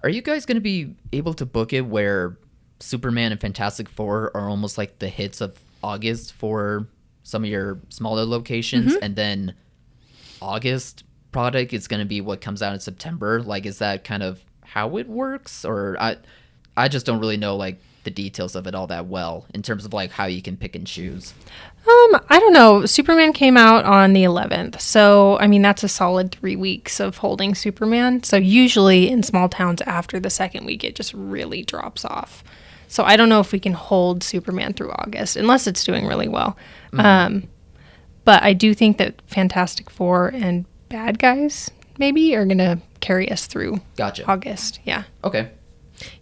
Are you guys going to be able to book it where Superman and Fantastic Four are almost like the hits of August for some of your smaller locations, and then August product is going to be what comes out in September? Like, is that kind of how it works? Or I just don't really know like the details of it all that well in terms of like how you can pick and choose. I don't know. Superman came out on the 11th. So, I mean, that's a solid 3 weeks of holding Superman. So usually in small towns after the second week, it just really drops off. So I don't know if we can hold Superman through August unless it's doing really well. But I do think that Fantastic Four and Bad Guys maybe are going to carry us through August. Yeah. Okay.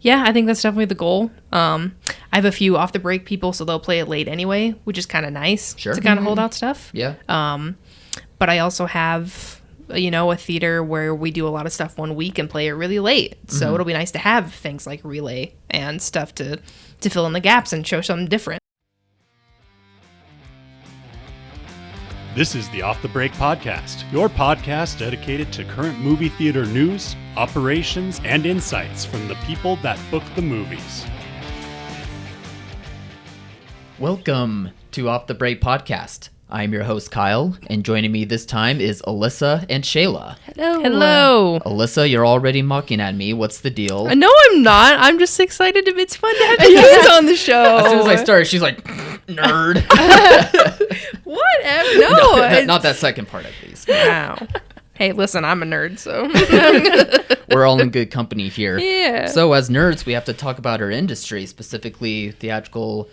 Yeah, I think that's definitely the goal. I have a few off the break people, so they'll play it late anyway, which is kind of nice to kind of hold out stuff. Yeah. But I also have, a theater where we do a lot of stuff one week and play it really late. So it'll be nice to have things like relay and stuff to fill in the gaps and show something different. This is the Off the Break Podcast, your podcast dedicated to current movie theater news, operations, and insights from the people that book the movies. Welcome to Off the Break Podcast. I'm your host, Kyle, and joining me this time is Alyssa and Shayla. Hello. Alyssa, you're already mocking at me. What's the deal? No, I'm not. I'm just excited. It's fun to have you guys on the show. As soon as I started, she's like, nerd. Whatever. No. Not that second part, at least. Wow. Hey, listen, I'm a nerd, so. We're all in good company here. Yeah. So as nerds, we have to talk about our industry, specifically the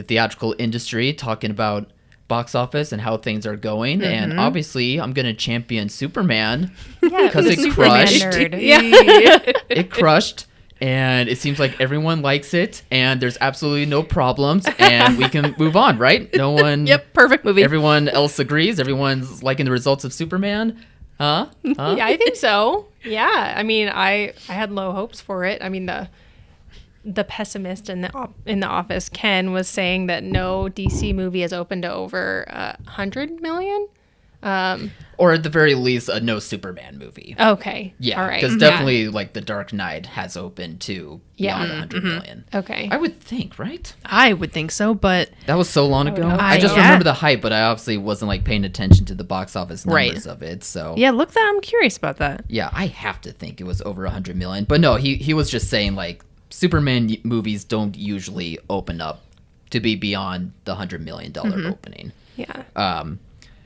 theatrical industry, talking about box office and how things are going. And obviously, I'm going to champion Superman because it crushed. It crushed. And it seems like everyone likes it, and there's absolutely no problems, and we can move on, right? No one... Yep, perfect movie. Everyone else agrees? Everyone's liking the results of Superman? Huh? Yeah, I think so. Yeah, I mean, I had low hopes for it. I mean, the pessimist in the office, Ken, was saying that no DC movie has opened to over 100 million. Or at the very least, a no Superman movie. Okay. Yeah, all right. because definitely, like, The Dark Knight has opened to beyond 100 million. Okay. I would think, right? I would think so, but... That was so long ago. I just remember the hype, but I obviously wasn't, like, paying attention to the box office numbers of it, so... Yeah, I'm curious about that. Yeah, I have to think it was over 100 million. But no, he was just saying, like, Superman movies don't usually open up to be beyond the $100 million opening. Yeah.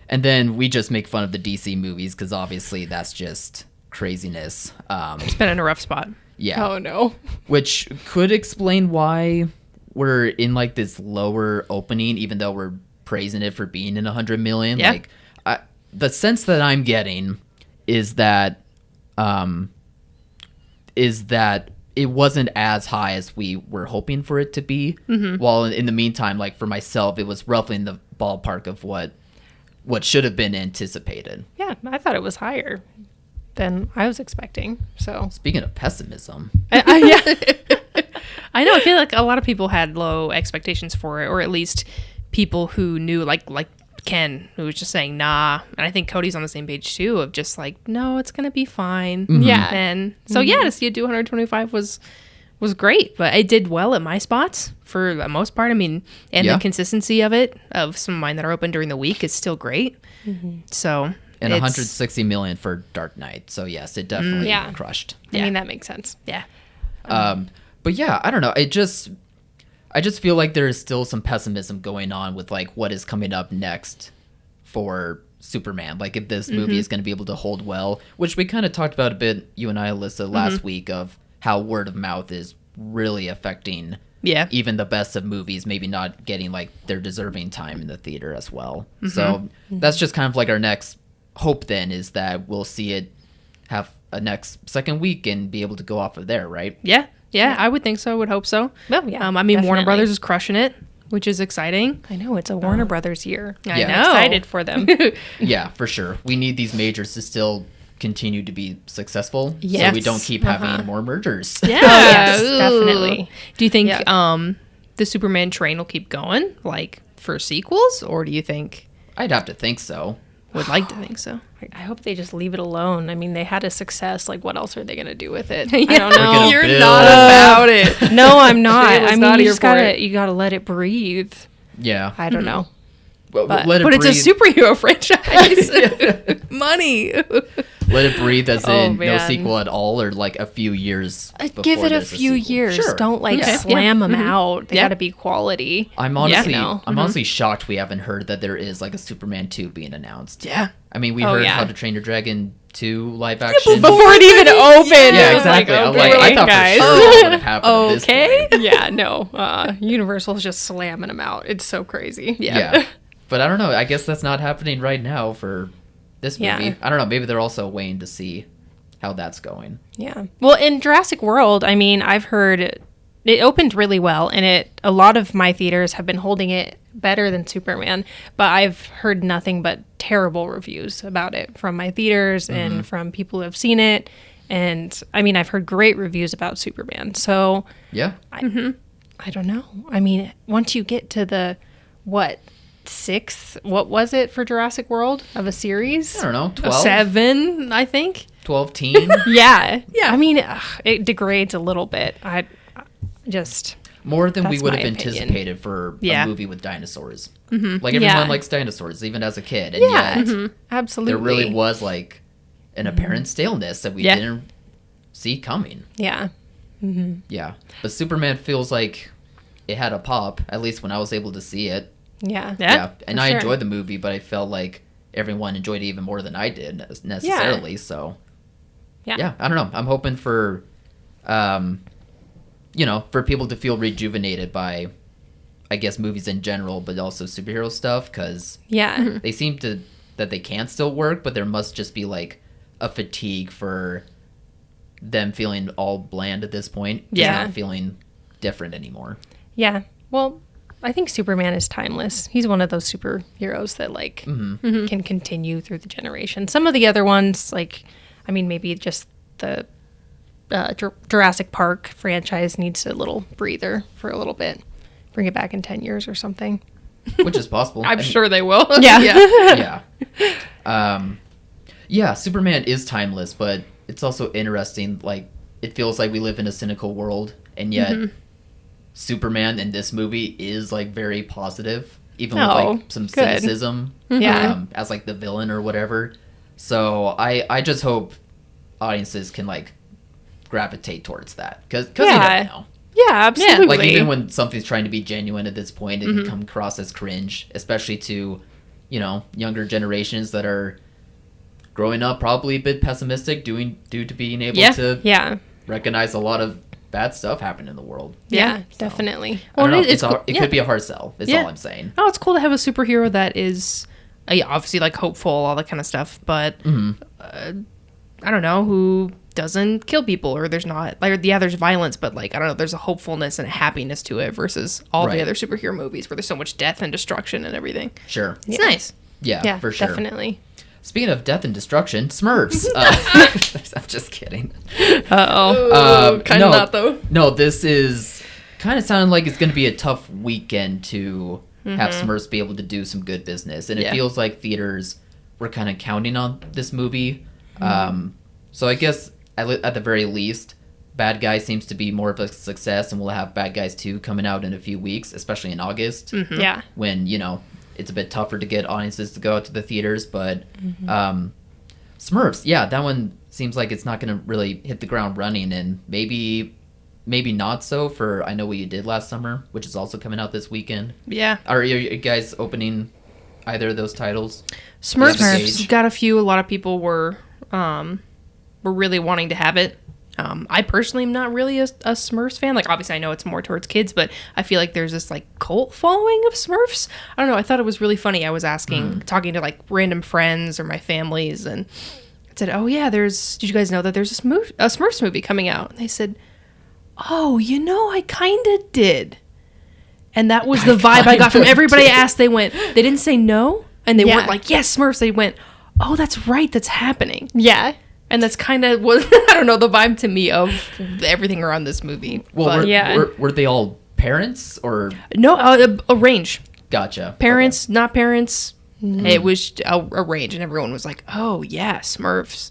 And then we just make fun of the DC movies because obviously that's just craziness. It's been in a rough spot. Yeah. Oh, no. Which could explain why we're in like this lower opening, even though we're praising it for being in 100 million. Yeah. Like, the sense that I'm getting is that it wasn't as high as we were hoping for it to be. While in the meantime, like for myself, it was roughly in the ballpark of what should have been anticipated. Yeah, I thought it was higher than I was expecting. So Speaking of pessimism. yeah. I know. I feel like a lot of people had low expectations for it, or at least people who knew, like Ken, who was just saying, nah. And I think Cody's on the same page, too, of just like, no, it's going to be fine. Yeah. And so, yeah, to see it do 125 was great. But it did well at my spots for the most part. I mean, and the consistency of it, of some of mine that are open during the week, is still great. So... And 160 million for Dark Knight. So, yes, it definitely crushed. I mean, that makes sense. Yeah. But, yeah, I don't know. I just feel like there is still some pessimism going on with, like, what is coming up next for Superman. Like, if this movie is going to be able to hold well, which we kind of talked about a bit, you and I, Alyssa, last week, of how word of mouth is really affecting even the best of movies, maybe not getting, like, their deserving time in the theater as well. So that's just kind of like our next hope then, is that we'll see it have a next second week and be able to go off of there, right? Yeah, I would think so. I would hope so. Well, yeah, I mean, definitely. Warner Brothers is crushing it, which is exciting. I know, it's a Warner Brothers year. I know. I'm excited for them. Yeah, for sure. We need these majors to still continue to be successful, Yes. so we don't keep having more mergers. Yeah, yes, definitely. Do you think the Superman train will keep going, like, for sequels, or do you think... I'd have to think so. would like to think so. I hope they just leave it alone. I mean, they had a success. Like, what else are they going to do with it? Yeah. I don't know. gonna You're build. not about it. No, I'm not. Shayla's I mean, not you here just for it. you gotta let it breathe. Yeah. I don't know. Well, but- let it But breathe. it's a superhero franchise. Money. Let it breathe as Oh, in no man. sequel at all, or like a few years. Give before it a there's few sequel. years. Sure. Don't like Okay. slam them out. They Yeah. gotta be quality. I'm honestly, no. I'm honestly shocked we haven't heard that there is like a Superman 2 being announced. Yeah. I mean, we Oh, heard yeah. How to Train Your Dragon 2 live action. Before it even opened. Yeah, it was exactly. Like, I'm okay, like, I thought guys. for sure that would have happened at this Okay. point. Yeah, no. Universal's just slamming them out. It's so crazy. Yeah. But I don't know. I guess that's not happening right now for this movie. Yeah. I don't know. Maybe they're also waiting to see how that's going. Yeah. Well, in Jurassic World, I mean, I've heard it opened really well, and a lot of my theaters have been holding it better than Superman, but I've heard nothing but terrible reviews about it from my theaters and from people who have seen it. And I mean, I've heard great reviews about Superman. So Yeah. I don't know. I mean, once you get to the sixth, what was it for Jurassic World of a series? I don't know. 12? 7, I think. 12 teen? Yeah. I mean, it degrades a little bit. I just More than we That's would have my opinion. anticipated for Yeah. a movie with dinosaurs. Like everyone Yeah. likes dinosaurs, even as a kid. And yeah, yet absolutely. there really was like an apparent staleness that we Yeah. didn't see coming. Yeah. Yeah. But Superman feels like it had a pop, at least when I was able to see it. Yeah. Yeah. And for I sure. enjoyed the movie, but I felt like everyone enjoyed it even more than I did necessarily. So, Yeah. I don't know. I'm hoping for, for people to feel rejuvenated by, I guess, movies in general, but also superhero stuff, because Yeah. they seem that they can still work, but there must just be like a fatigue for them feeling all bland at this point. Just Yeah. not feeling different anymore. Yeah. Well, I think Superman is timeless. He's one of those superheroes that like can continue through the generation. Some of the other ones, like, I mean, maybe just the Jurassic Park franchise needs a little breather for a little bit. Bring it back in 10 years or something. Which is possible. I'm sure they will. Yeah. Yeah, Superman is timeless, but it's also interesting. Like, it feels like we live in a cynical world, and yet Superman in this movie is like very positive, even with Oh, like some good. cynicism, Yeah. as like the villain or whatever. So I just hope audiences can like gravitate towards that, because you Yeah. never know. Yeah, absolutely. Like, even when something's trying to be genuine at this point, it can come across as cringe, especially to, younger generations that are growing up probably a bit pessimistic due to being able to yeah. recognize a lot of bad stuff happening in the world. Yeah, So, definitely. I don't know. Well, It's cool- it could be a hard sell, is Yeah. all I'm saying. Oh, it's cool to have a superhero that is obviously like hopeful, all that kind of stuff, but I don't know, who doesn't kill people, or there's not like, yeah, there's violence, but like, I don't know, there's a hopefulness and a happiness to it versus all Right. the other superhero movies where there's so much death and destruction and everything. Sure. It's nice. Yeah, Yeah, for sure. definitely. Speaking of death and destruction, Smurfs. I'm just kidding. Kind of not though. No, this is kind of sounding like it's going to be a tough weekend to have Smurfs be able to do some good business. And it Yeah. feels like theaters were kind of counting on this movie. So I guess at the very least, Bad Guys seems to be more of a success, and we'll have Bad Guys 2 coming out in a few weeks, especially in August, Yeah. when, it's a bit tougher to get audiences to go out to the theaters. But Smurfs, yeah, that one seems like it's not going to really hit the ground running, and maybe not so for I Know What You Did Last Summer, which is also coming out this weekend. Yeah. Are you guys opening either of those titles? Smurfs got a few. A lot of people were really wanting to have it. I personally am not really a Smurfs fan. Like, obviously I know it's more towards kids, but I feel like there's this like cult following of Smurfs. I don't know. I thought it was really funny. I was talking to like random friends or my families, and I said, "Oh yeah, did you guys know that there's a Smurfs movie coming out?" And they said, "Oh, I kind of did." And that was the vibe I got from everybody I asked. They didn't say no, and they weren't like, "Yes, Smurfs." They went, "Oh, that's right, that's happening." Yeah. And that's kind of what, I don't know, the vibe to me of everything around this movie. Well, But were they all parents or? no, a range. Gotcha. Parents, not parents, It was arranged, and everyone was like, "Oh yeah, Smurfs."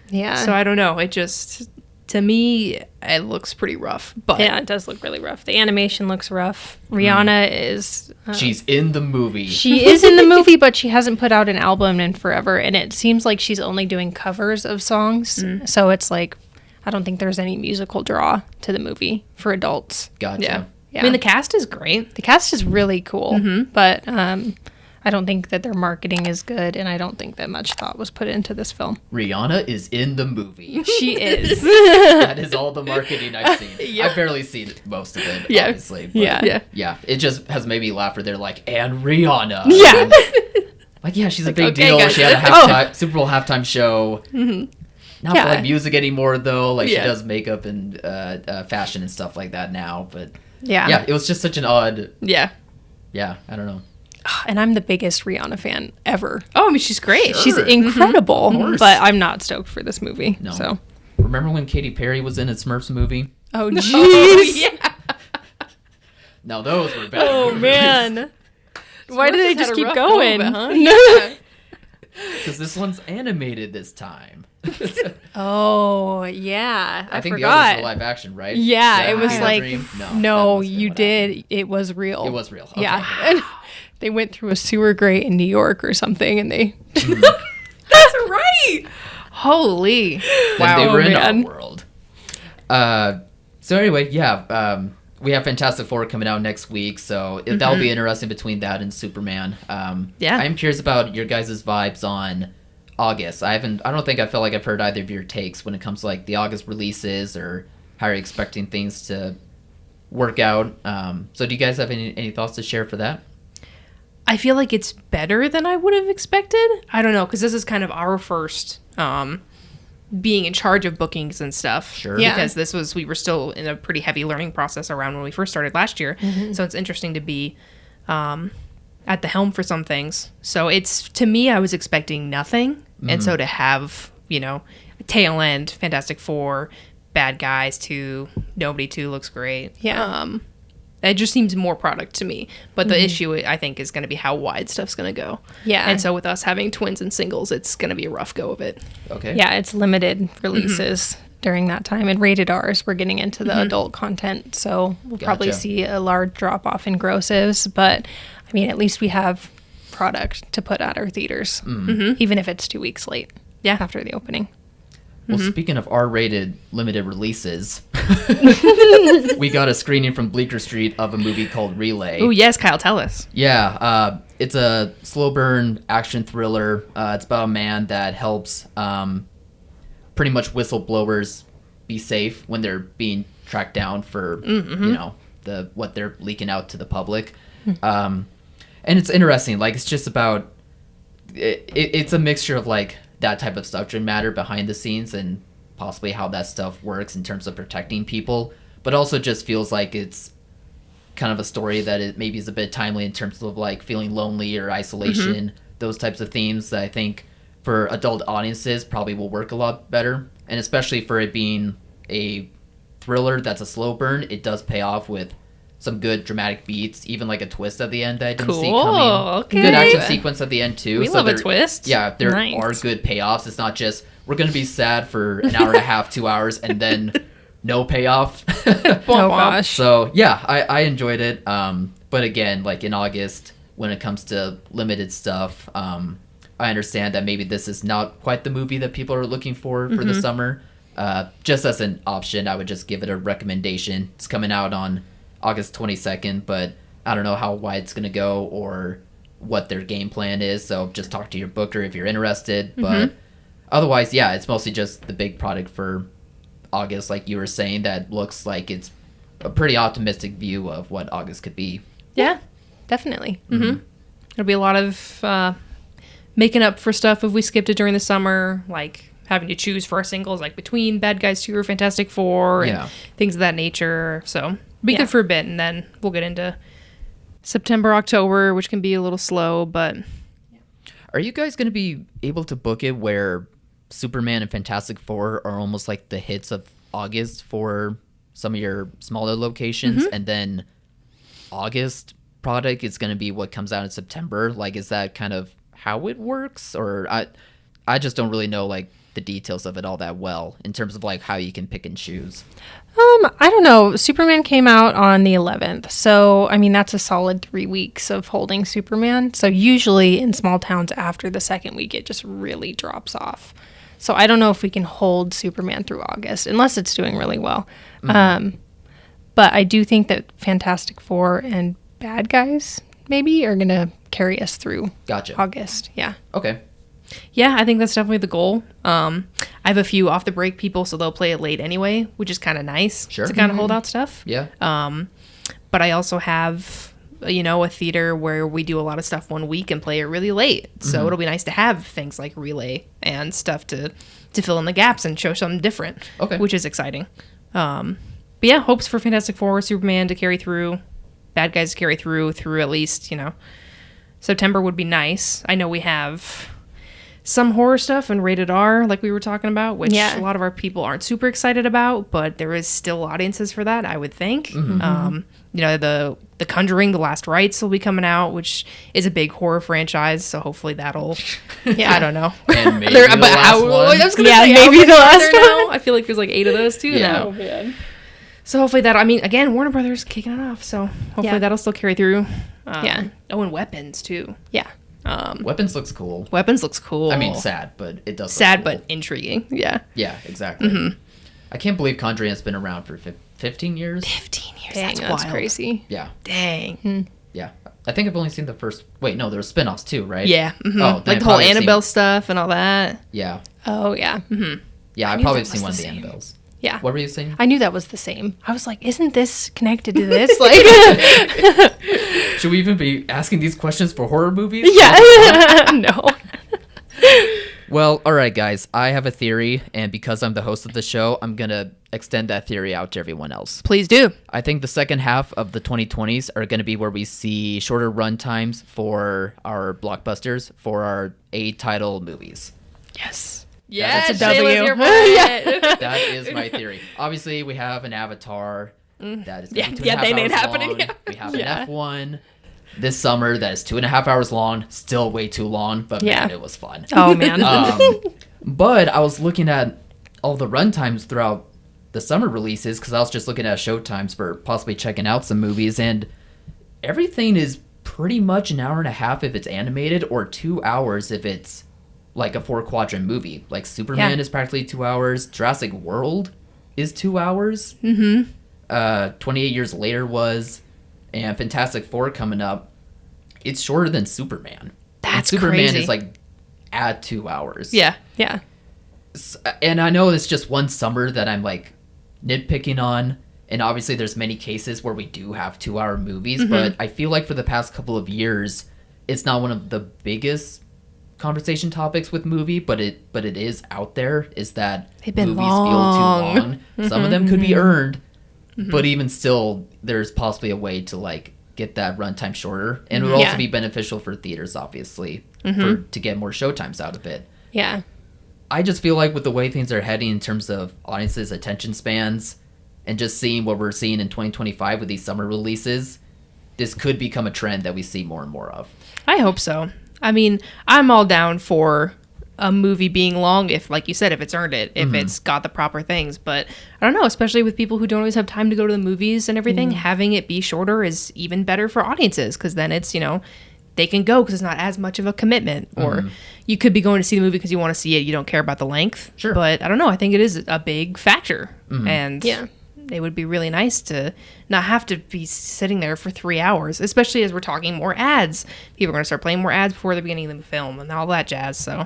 Yeah. So I don't know. It just, to me, it looks pretty rough. But Yeah, it does look really rough. The animation looks rough. Rihanna is... She's in the movie. She is in the movie, but she hasn't put out an album in forever, and it seems like she's only doing covers of songs. So it's like, I don't think there's any musical draw to the movie for adults. Gotcha. yeah. Yeah. I mean, the cast is great. The cast is really cool, but I don't think that their marketing is good, and I don't think that much thought was put into this film. Rihanna is in the movie. She is. That is all the marketing I've seen. I've barely seen most of it, Yeah. obviously. But Yeah. Yeah. it just has made me laugh where they're like, and Rihanna. Yeah. Like, yeah, she's a big okay, deal. guys. She had a halftime, Super Bowl halftime show. Not Yeah. for like music anymore, though. Like, Yeah. she does makeup and fashion and stuff like that now. But Yeah. it was just such an odd, Yeah. I don't know. And I'm the biggest Rihanna fan ever. Oh, I mean, she's great. Sure. She's incredible, course. but I'm not stoked for this movie. No. So. Remember when Katy Perry was in a Smurfs movie? Oh, jeez. Oh, yeah. Now those were bad Oh, movies. man. Why do Smurfs they has just had a keep rough going? go of it, huh? Because this one's animated this time. Oh, yeah. I think forgot. the others were live action, right? Yeah, Did I it was have a like, dream? no, that must've been you what did. happened. It was real. It was real. Okay. Yeah. And they went through a sewer grate in New York or something, and they. That's right. Holy. Then they were in our man. world. So anyway, we have Fantastic Four coming out next week, so that'll be interesting between that and Superman. Yeah. I'm curious about your guys' vibes on August. I don't think I felt like I've heard either of your takes when it comes to like the August releases or how you're expecting things to work out. So do you guys have any thoughts to share for that? I feel like it's better than I would have expected. I don't know, because this is kind of our first being in charge of bookings and stuff. Sure. Yeah. Because we were still in a pretty heavy learning process around when we first started last year. So it's interesting to be at the helm for some things. So to me, I was expecting nothing. And so to have, tail end, Fantastic Four, Bad Guys 2, Nobody 2 looks great. Yeah. It just seems more product to me. But the issue, I think, is going to be how wide stuff's going to go. Yeah. And so with us having twins and singles, it's going to be a rough go of it. Okay. Yeah, it's limited releases during that time. And rated R's, we're getting into the adult content. So we'll probably Gotcha. see a large drop off in grosses. But I mean, at least we have product to put at our theaters, even if it's 2 weeks late after the opening. Well, speaking of R-rated limited releases, we got a screening from Bleecker Street of a movie called Relay. Oh, yes, Kyle, tell us. Yeah, it's a slow burn action thriller. It's about a man that helps pretty much whistleblowers be safe when they're being tracked down for what they're leaking out to the public. And it's interesting. Like, it's just about it's a mixture of like that type of subject matter behind the scenes and possibly how that stuff works in terms of protecting people, but also just feels like it's kind of a story that it maybe is a bit timely in terms of like feeling lonely or isolation, those types of themes that I think for adult audiences probably will work a lot better. And especially for it being a thriller that's a slow burn, it does pay off with some good dramatic beats, even like a twist at the end that I didn't see coming. Okay. Good action sequence at the end too. We love a there- twist. Yeah, there Nice. are good payoffs. It's not just we're gonna be sad for an hour and a half, 2 hours, and then no payoff. Oh, gosh. So yeah, I enjoyed it. But again, like in August, when it comes to limited stuff, I understand that maybe this is not quite the movie that people are looking for the summer. Just as an option, I would just give it a recommendation. It's coming out on August 22nd, but I don't know how wide it's going to go or what their game plan is. So just talk to your booker if you're interested. But otherwise, yeah, it's mostly just the big product for August, like you were saying, that looks like it's a pretty optimistic view of what August could be. Yeah. Definitely. It'll be a lot of making up for stuff if we skipped it during the summer, like having to choose for our singles, like between Bad Guys 2 or Fantastic Four and Yeah. things of that nature. So be Yeah. good for a bit, and then we'll get into September, October, which can be a little slow, but Are you guys going to be able to book it where Superman and Fantastic Four are almost like the hits of August for some of your smaller locations, and then August product is going to be what comes out in September? Like, is that kind of how it works, or I just don't really know like the details of it all that well in terms of like how you can pick and choose. I don't know. Superman came out on the 11th. So, I mean, that's a solid 3 weeks of holding Superman. So, usually in small towns after the second week, it just really drops off. So, I don't know if we can hold Superman through August unless it's doing really well. But I do think that Fantastic Four and Bad Guys maybe are going to carry us through August. Yeah. Okay. Yeah, I think that's definitely the goal. I have a few off the break people, so they'll play it late anyway, which is kind of nice to kind of hold out stuff. Yeah. But I also have, a theater where we do a lot of stuff one week and play it really late. So it'll be nice to have things like relay and stuff to fill in the gaps and show something different, which is exciting. But yeah, hopes for Fantastic Four, Superman to carry through, Bad Guys to carry through at least, September would be nice. I know we have some horror stuff and rated R, like we were talking about, which a lot of our people aren't super excited about, but there is still audiences for that, I would think. The Conjuring, The Last Rites will be coming out, which is a big horror franchise, so hopefully that'll, I don't know. And maybe the last one. I was gonna say, maybe the last one. I feel like there's like 8 of those too now. Oh, man. So hopefully again, Warner Brothers kicking it off, so hopefully that'll still carry through. Oh, and Weapons too. Yeah. Weapons looks cool. Weapons looks cool. I mean, sad, but it does. Sad, look cool. but intriguing. Yeah. Yeah, exactly. I can't believe Conjuring has been around for 15 years. 15 years. Dang, that's wild. crazy. Yeah. Dang. Yeah. I think I've only seen the first. Wait, no, there were spin-offs too, right? Yeah. Oh, like the whole Annabelle stuff and all that. Yeah. Oh, yeah. Yeah, I probably have seen one of the Annabelles. Yeah. What were you saying? I knew that was the same. I was like, isn't this connected to this? Like, should we even be asking these questions for horror movies? Yeah. No. Well, all right, guys. I have a theory, and because I'm the host of the show, I'm going to extend that theory out to everyone else. Please do. I think the second half of the 2020s are going to be where we see shorter run times for our blockbusters, for our A-title movies. Yes. Yes, that's a W. That is my theory. Obviously, we have an Avatar that is going to be 2.5 they hours ain't happening. long. Yeah. We have an F1 this summer that is 2.5 hours long. Still way too long, but man, it was fun. Oh, man. But I was looking at all the run times throughout the summer releases because I was just looking at show times for possibly checking out some movies, and everything is pretty much an hour and a half if it's animated, or 2 hours if it's like a 4-quadrant movie. Like Superman is practically 2 hours. Jurassic World is 2 hours. 28 Years Later was, and Fantastic Four coming up. It's shorter than Superman. That's and Superman crazy. is like at 2 hours. Yeah. Yeah. And I know it's just one summer that I'm like nitpicking on, and obviously there's many cases where we do have 2-hour movies, but I feel like for the past couple of years it's not one of the biggest conversation topics with movie, but it is out there, is that They've been movies long. feel too long. Some of them could be earned, but even still there's possibly a way to like get that runtime shorter, and it would also be beneficial for theaters, obviously, to get more showtimes out of it. Yeah. I just feel like with the way things are heading in terms of audiences' attention spans, and just seeing what we're seeing in 2025 with these summer releases, this could become a trend that we see more and more of. I hope so. I mean, I'm all down for a movie being long if, like you said, if it's earned it, if it's got the proper things. But I don't know, especially with people who don't always have time to go to the movies and everything, having it be shorter is even better for audiences, because then it's, they can go because it's not as much of a commitment. Or you could be going to see the movie because you want to see it, you don't care about the length. Sure. But I don't know, I think it is a big factor. And it would be really nice to not have to be sitting there for 3 hours, especially as we're talking more ads. People are going to start playing more ads before the beginning of the film and all that jazz. So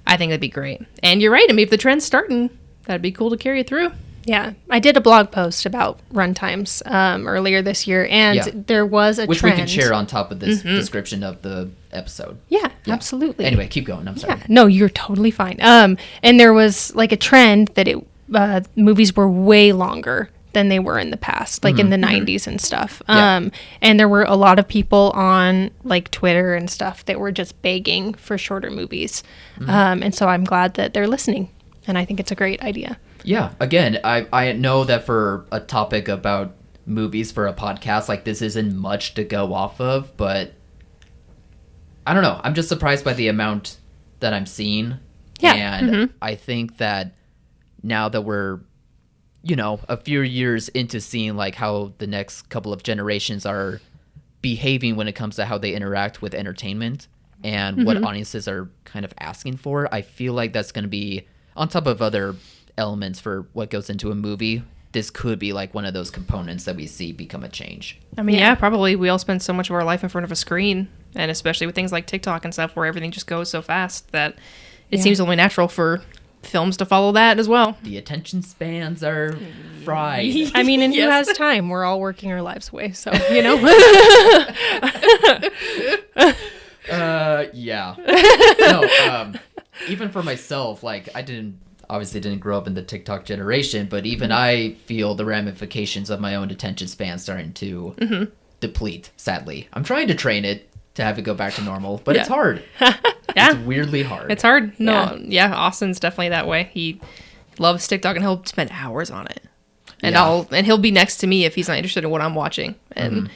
I think that'd be great. And you're right. I mean, if the trend's starting, that'd be cool to carry it through. Yeah. I did a blog post about runtimes earlier this year, and there was a which trend. we can share on top of this description of the episode. Yeah, absolutely. Anyway, keep going. I'm sorry. Yeah, no, you're totally fine. And there was like a trend that movies were way longer than they were in the past, like in the 90s and stuff. And there were a lot of people on like Twitter and stuff that were just begging for shorter movies. And so I'm glad that they're listening, and I think it's a great idea. Yeah, again, I know that for a topic about movies for a podcast, like this isn't much to go off of, but I don't know. I'm just surprised by the amount that I'm seeing. Yeah. And I think that now that we're, a few years into seeing like how the next couple of generations are behaving when it comes to how they interact with entertainment and what audiences are kind of asking for, I feel like that's going to be on top of other elements for what goes into a movie. This could be like one of those components that we see become a change. I mean, yeah, probably. We all spend so much of our life in front of a screen, and especially with things like TikTok and stuff where everything just goes so fast that it seems only natural for films to follow that as well. The attention spans are fried. I mean, and who has time? We're all working our lives away, so, Yeah. No, even for myself, like I obviously didn't grow up in the TikTok generation, but even I feel the ramifications of my own attention span starting to deplete, sadly. I'm trying to train it to have it go back to normal, but it's hard. It's weirdly hard. It's hard. No, Austin's definitely that way. He loves TikTok and he'll spend hours on it. And he'll be next to me if he's not interested in what I'm watching. And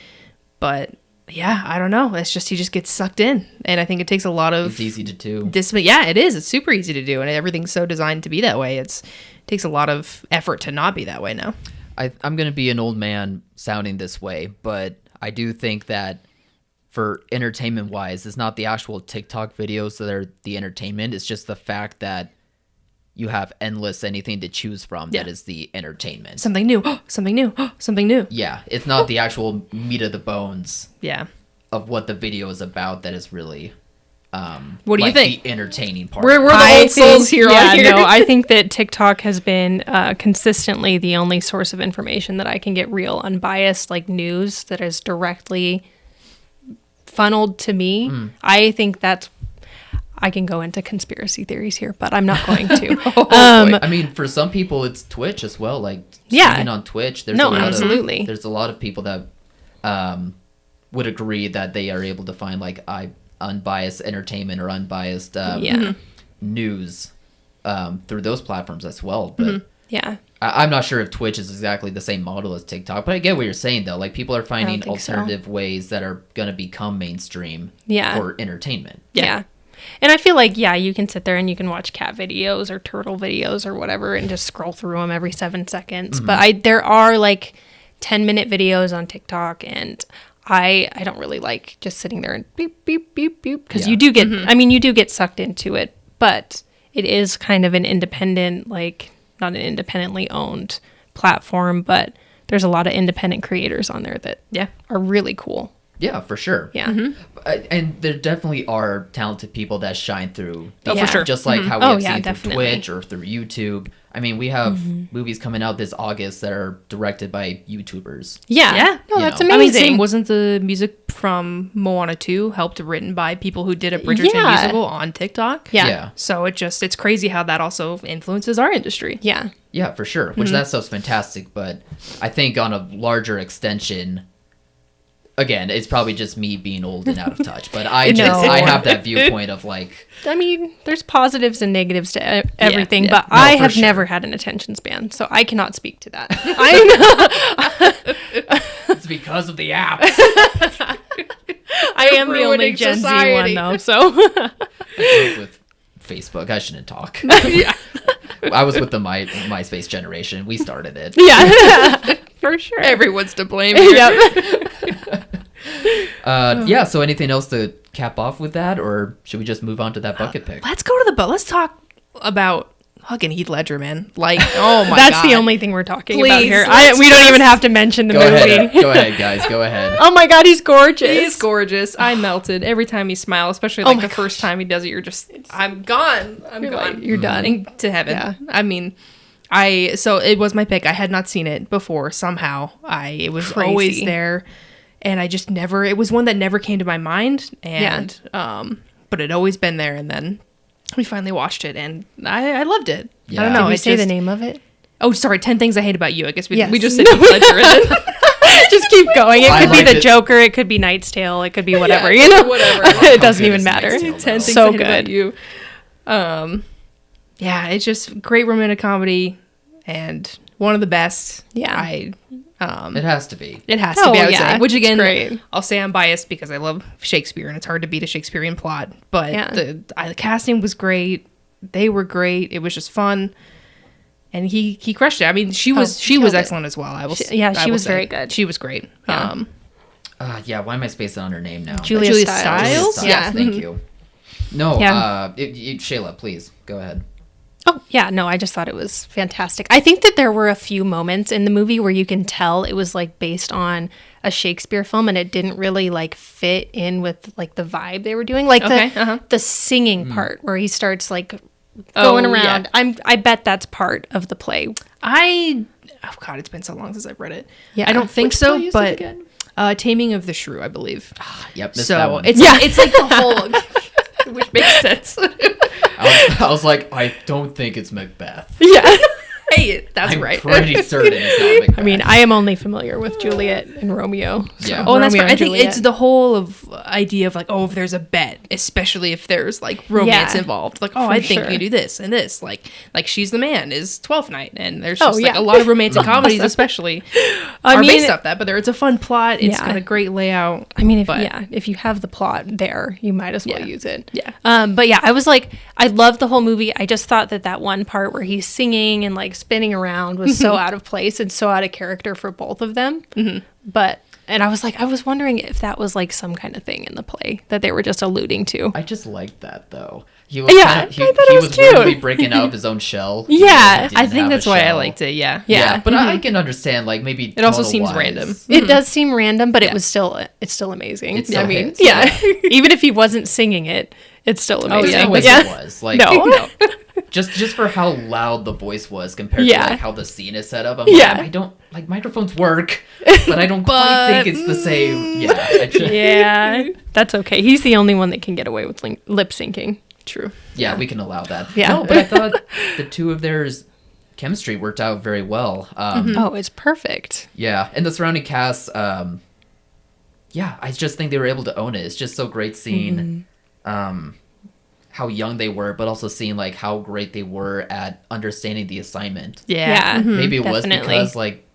but yeah, I don't know. It's just he just gets sucked in, and I think it takes a lot of. It's easy to do. Yeah, it is. It's super easy to do, and everything's so designed to be that way. It takes a lot of effort to not be that way now. I'm gonna be an old man sounding this way, but I do think that for entertainment wise, it's not the actual TikTok videos that are the entertainment. It's just the fact that you have endless anything to choose from that is the entertainment. Something new, something new, something new. Yeah, it's not the actual meat of the bones of what the video is about that is really what do you think? The entertaining part. We're the old souls here. No, I think that TikTok has been consistently the only source of information that I can get real, unbiased, like news that is directly funneled to me. I think that's I can go into conspiracy theories here, but I'm not going to. I mean, for some people, it's Twitch as well. Like, streaming on Twitch, there's absolutely. There's a lot of people that would agree that they are able to find like unbiased entertainment or unbiased news through those platforms as well. But I'm not sure if Twitch is exactly the same model as TikTok, but I get what you're saying though. Like, people are finding alternative ways that are going to become mainstream for entertainment. Yeah. And I feel like, you can sit there and you can watch cat videos or turtle videos or whatever and just scroll through them every 7 seconds. But there are like 10-minute videos on TikTok, and I don't really like just sitting there and beep, beep, beep, beep. Because you do get, you do get sucked into it. But it is kind of an independent, like, not an independently owned platform, but there's a lot of independent creators on there that are really cool. Yeah, for sure. Yeah. And there definitely are talented people that shine through. For sure. Just like how we have seen through definitely. Twitch or through YouTube. I mean, we have movies coming out this August that are directed by YouTubers. Yeah. No, that's amazing. I mean, same. Wasn't the music from Moana 2 written by people who did a Bridgerton musical on TikTok? Yeah. So it's crazy how that also influences our industry. Yeah. Yeah, for sure. Which that stuff's fantastic. But I think on a larger extension, again, it's probably just me being old and out of touch, but I have that viewpoint of like, I mean, there's positives and negatives to everything, but I have never had an attention span, so I cannot speak to that. It's because of the apps. I am the only Gen Z one though, so I grew up with Facebook. I shouldn't talk. I was with the MySpace generation. We started it. Yeah, for sure. Everyone's to blame here. So anything else to cap off with that, or should we just move on to that bucket pick? Let's go to let's talk about fucking Heath Ledger, man. Like, oh my god. That's the only thing we're talking about here. Please, we don't even have to mention the movie. Go ahead, guys. Go ahead. Oh my god, he's gorgeous. He's gorgeous. I melted every time he smiled, especially like the first time he does it. You're just, I'm gone. I'm gone. Like, you're done. And to heaven. Yeah. I mean, so it was my pick. I had not seen it before somehow. It was always there. And I just never, it was one that never came to my mind. And, but it always been there. And then we finally watched it and I loved it. Yeah. I don't know. Did we say the name of it? Oh, sorry. 10 Things I Hate About You. I guess we just said Heath Ledger. And then just keep going. It could be The Joker. It could be Knight's Tale. It could be whatever, whatever. It doesn't even matter. 10 Things so I Hate good. About You. It's just great romantic comedy and one of the best. Yeah. It has to be. It has to be, I would say. Which, again, great. I'll say I'm biased because I love Shakespeare, and it's hard to beat a Shakespearean plot. But Yeah. the casting was great. They were great. It was just fun. And he crushed it. I mean, she was killed it. excellent as well. I She will was say. very good. She was great. Yeah. Why am I spacing on her name now? Julia Julia Stiles. Stiles? Yes, thank you. No, Yeah. Shayla, please go ahead. Oh, yeah, no, I just thought it was fantastic. I think that there were a few moments in the movie where you can tell it was like based on a Shakespeare film and it didn't really like fit in with like the vibe they were doing. Like the singing part where he starts like going around. Yeah. I bet that's part of the play. Oh God, it's been so long since I've read it. Yeah. I don't think Which so, play is it but again? Taming of the Shrew, I believe. Yep, missed that So one. it's like the whole, which makes sense. I was like, I don't think it's Macbeth. Yeah. Hey, that's I'm right. pretty certain it's not Macbeth. I mean, I am only familiar with Juliet and Romeo. So Yeah. Oh, and that's Romeo right. I and think Juliet. it's the whole of idea of like, if there's a bet, especially if there's like romance Yeah, involved. Like, for I think sure. you do this and this. Like She's the Man is 12th Night, and there's Oh, just yeah. like a lot of romantic comedies, especially are based off that. But it's a fun plot. It's Yeah. got a great layout. I mean, but- if you have the plot there, you might as well Yeah. use it. Yeah. But yeah, I was like, I loved the whole movie. I just thought that one part where he's singing and like spinning around was so out of place and so out of character for both of them. And I was like, I was wondering if that was like some kind of thing in the play that they were just alluding to. I just liked that though. He was Yeah, he I thought it was cute. really breaking out of his own shell. Yeah, I think that's why I liked it. Yeah. Yeah, but I can understand like maybe It also seems tonal-wise. random. It does seem random, but Yeah. it's still amazing. It still I mean, hits, yeah. Even if he wasn't singing it, it's still amazing. There's no way yeah. it was like No. just for how loud the voice was compared Yeah. to like how the scene is set up. I'm Yeah. like, I don't like microphones work, but I don't quite think it's the same. Yeah, Yeah, that's okay. He's the only one that can get away with lip syncing. True. yeah, we can allow that. Yeah. No, but I thought the two of theirs chemistry worked out very well. Oh, it's perfect. Yeah, and the surrounding cast, yeah, I just think they were able to own it. It's just so great seeing how young they were, but also seeing like how great they were at understanding the assignment. Yeah. Maybe it was definitely. because like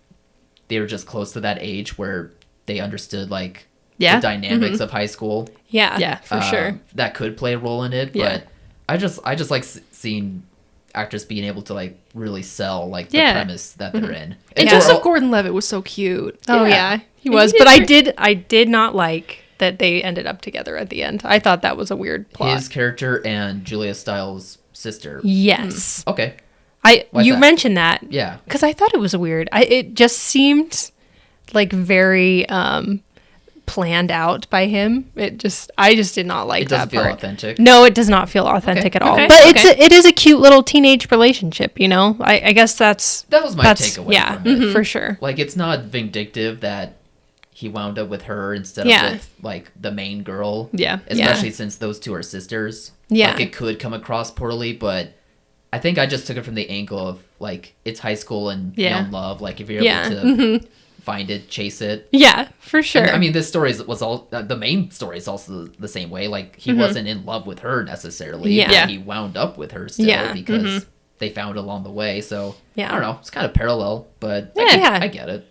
they were just close to that age where they understood like Yeah. the dynamics of high school. Yeah, Yeah, for sure. That could play a role in it, Yeah. but I just like seeing actors being able to like really sell like the Yeah. premise that they're in. And we're Joseph all- Gordon-Levitt was so cute. Oh Yeah. yeah, he And was. he But did I did not like that they ended up together at the end. I thought that was a weird plot. his character and Julia Stiles' sister. Yes, Okay. you that? mentioned that. Yeah. Because I thought it was weird. It just seemed like very planned out by him. I just did not like It doesn't that feel part. authentic. No, it does not feel authentic Okay. at all. Okay. But Okay. it is a cute little teenage relationship. You know, I guess That was my takeaway yeah, from it. for sure. Like it's not vindictive that he wound up with her instead Yeah. of with like the main girl. Yeah. Especially since those two are sisters. Yeah. Like it could come across poorly, but I think I just took it from the angle of like it's high school and Yeah. young love. Like if you're Yeah. able to find it, chase it. Yeah, for sure. And, I mean, this story was all the main story is also the same way. Like he wasn't in love with her necessarily. Yeah. But Yeah. he wound up with her still Yeah. because they found it along the way. So Yeah. I don't know. It's kind of parallel, but Yeah. I get it.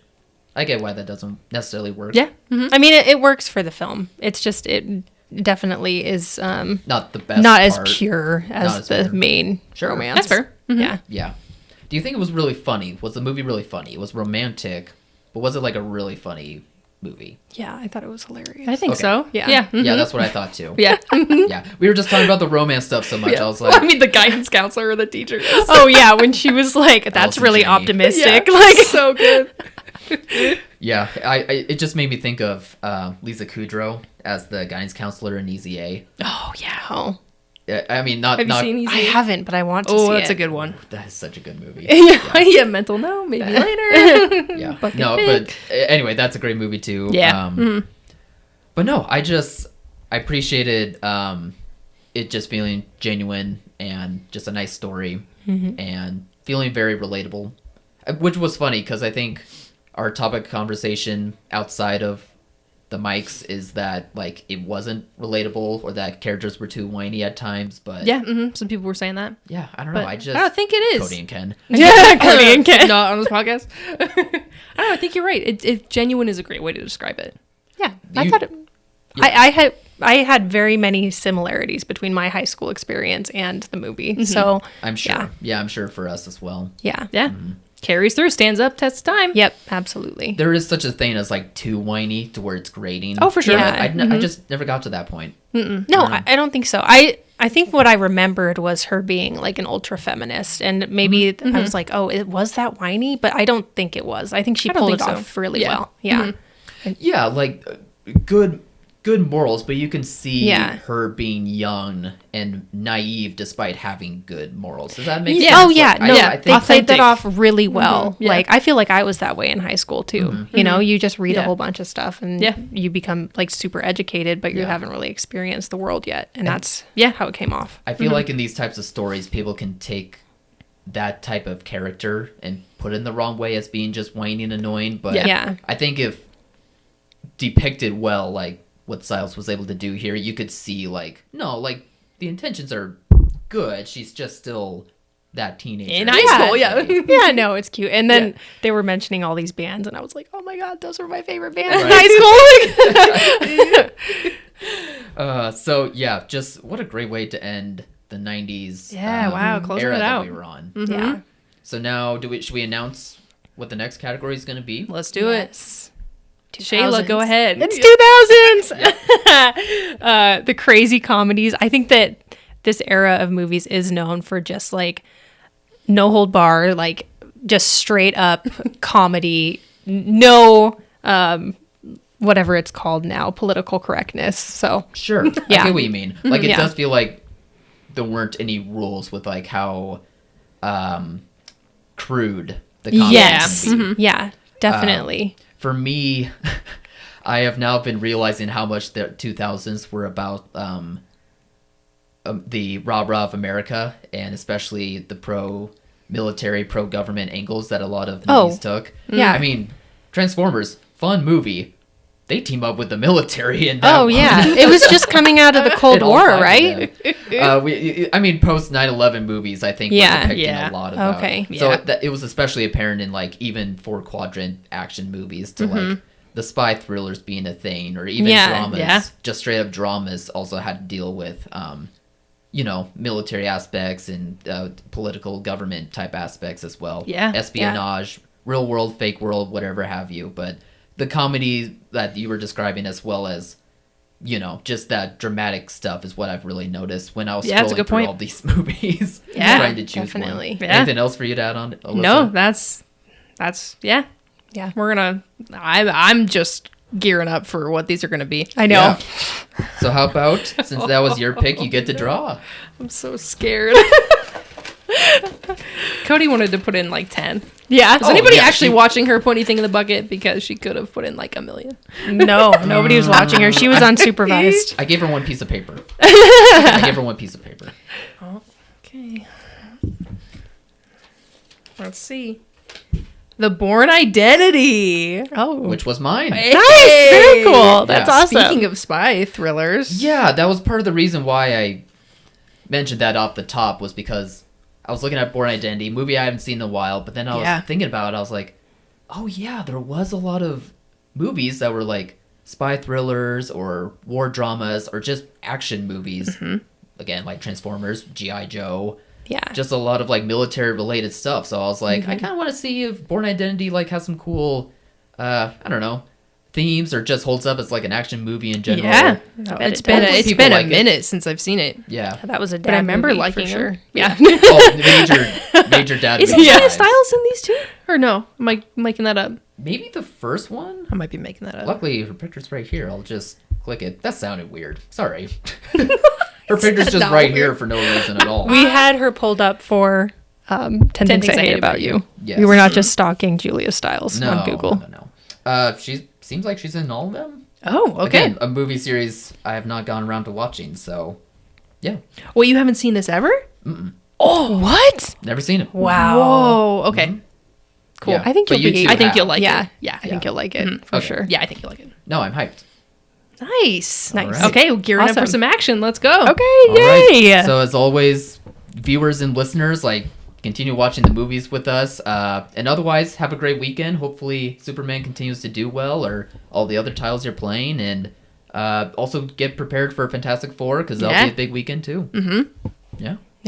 I get why that doesn't necessarily work. Yeah. I mean, it works for the film. It's just it definitely is Not the best. not as part. pure Not as as the pure. main Sure. romance. That's fair. Yeah. Yeah. Do you think it was really funny? Was the movie really funny? It was romantic, but was it like a really funny movie? Yeah, I thought it was hilarious. I think Okay. so. Yeah. Yeah. Yeah, that's what I thought too. Yeah. Yeah, we were just talking about the romance stuff so much. I was like, I mean, the guidance counselor or the teacher. Oh yeah, when she was like, "That's Allison really Janney. optimistic." Yeah. Like, so good. yeah, I it just made me think of Lisa Kudrow as the guidance counselor in Easy A. oh yeah. Oh, I mean, not Have you not. seen Easy? I haven't, but I want to see Oh, that's it. a good one. That is such a good movie. Yeah, mental no, maybe later. Yeah, Bucket no, Big. but anyway, that's a great movie too. Yeah. But no, I appreciated it just feeling genuine and just a nice story and feeling very relatable, which was funny because I think our topic of conversation outside of the mics is that like it wasn't relatable or that characters were too whiny at times. But Yeah, some people were saying that. yeah, I don't know. But I don't think it is. Cody and Ken. Yeah, Cody and Ken. Not on this podcast. I don't know. I think you're right. It genuine is a great way to describe it. Yeah, I You- thought it, Yeah. I had very many similarities between my high school experience and the movie. So I'm sure. Yeah, I'm sure for us as well. yeah. Yeah, carries through, stands up, test of time. Yep, absolutely. There is such a thing as like too whiny to where it's grating. Oh, for sure. But Yeah. I just never got to that point. No, I don't think so. I think what I remembered was her being like an ultra feminist, and maybe I was like, oh, it was that whiny, but I don't think it was. I think she I don't pulled it think so. off really Yeah. well. Yeah. Yeah, like good morals, but you can see Yeah. her being young and naive despite having good morals. Does that make Yeah. sense? Oh yeah, Like, no, I they think played that authentic. off really well. Yeah. Like I feel like I was that way in high school too. You know, you just read a Yeah. whole bunch of stuff and Yeah. you become like super educated, but you Yeah. haven't really experienced the world yet, and that's Yeah. how it came off. I feel like in these types of stories, people can take that type of character and put it in the wrong way as being just whiny and annoying. But Yeah. I think if depicted well, like what Silas was able to do here, you could see like, no, like the intentions are good. She's just still that teenager. In high school, yeah. Yeah, no, it's cute. And then Yeah. they were mentioning all these bands, and I was like, oh my god, those were my favorite bands in Right. high school. So yeah, just what a great way to end the 90s. Yeah, wow, closing era it that out. we were on. Yeah. So now, should we announce what the next category is going to be? Let's do it. Yes. Shayla, go 2000s. ahead. It's 2000s. The crazy comedies. I think that this era of movies is known for just like no hold bar, like just straight up comedy. No, whatever it's called now, political correctness. So Sure. I Yeah. get what you mean. Like, it Yeah. does feel like there weren't any rules with, like, how crude the comedy yes, can be. yeah, definitely. For me, I have now been realizing how much the 2000s were about the rah-rah of America, and especially the pro-military, pro-government angles that a lot of the movies took. yeah. I mean, Transformers, fun movie. They team up with the military and that Oh one. yeah, it was just coming out of the Cold It all War, ties right? in. I mean, post 9/11 movies, I think, Yeah, were depicting yeah. a lot about. Okay. So Yeah. it was especially apparent in like even 4-quadrant action movies to like the spy thrillers being a thing, or even Yeah, dramas. yeah. Just straight up dramas also had to deal with, military aspects and political government type aspects as well. Yeah, espionage, real world, fake world, whatever have you. But the comedy that you were describing, as well as, just that dramatic stuff, is what I've really noticed when I was Yeah, that's a scrolling good through point. all these movies. Yeah, trying to choose definitely. one. Yeah. Anything else for you to add on, Alyssa? No, that's yeah. Yeah, We're gonna. I'm just gearing up for what these are gonna be. I know. Yeah. So how about, since that was your pick, you get to draw. I'm so scared. Cody wanted to put in like 10. Yeah. Is anybody actually she- watching her put anything in the bucket? Because she could have put in like 1 million. No, nobody was watching her. She was unsupervised. I gave her one piece of paper. Okay. Let's see. The Bourne Identity. Oh, Which was mine. nice. Very cool. That's Yeah. awesome. Speaking of spy thrillers. Yeah, that was part of the reason why I mentioned that off the top, was because I was looking at Bourne Identity, movie I haven't seen in a while, but then I was Yeah. thinking about it, I was like, oh yeah, there was a lot of movies that were like spy thrillers or war dramas or just action movies. Again, like Transformers, G.I. Joe, yeah. just a lot of like military related stuff. So I was like, I kind of want to see if Bourne Identity like has some cool, I don't know, themes, or just holds up as like an action movie in general. Yeah. No, It's it been does. it's People been like a it. minute since I've seen it. Yeah. That was a dad But I remember movie, liking for it. sure. Yeah. Oh, major dad. Is movie Julia vibes. Stiles in these two? Or no? Am I making that up? Maybe the first one? I might be making that up. Luckily, her picture's right here. I'll just click it. That sounded weird. Sorry. Her picture's just not right weird. here for no reason at all. We had her pulled up for 10 Things I Hate About You. Yes. We were not just stalking Julia Stiles no, on Google. No. She seems like she's in all of them. Oh, okay. Again, a movie series I have not gone around to watching, so yeah. Well, you haven't seen this ever? Oh, what? Never seen it. Wow. Whoa. Okay. Cool. I think But you'll you be. two I think have. you'll like yeah. it. Yeah. I think you'll like it for Okay. sure. Yeah, I think you'll like it. No, I'm hyped. Nice. Nice. right. Okay, gearing up Awesome. for some action. Let's go. Okay, All right. yay! So as always, viewers and listeners, like, continue watching the movies with us. And otherwise, have a great weekend. Hopefully Superman continues to do well, or all the other titles you're playing. And also get prepared for Fantastic Four, because that'll be a big weekend too. Mm-hmm. Yeah.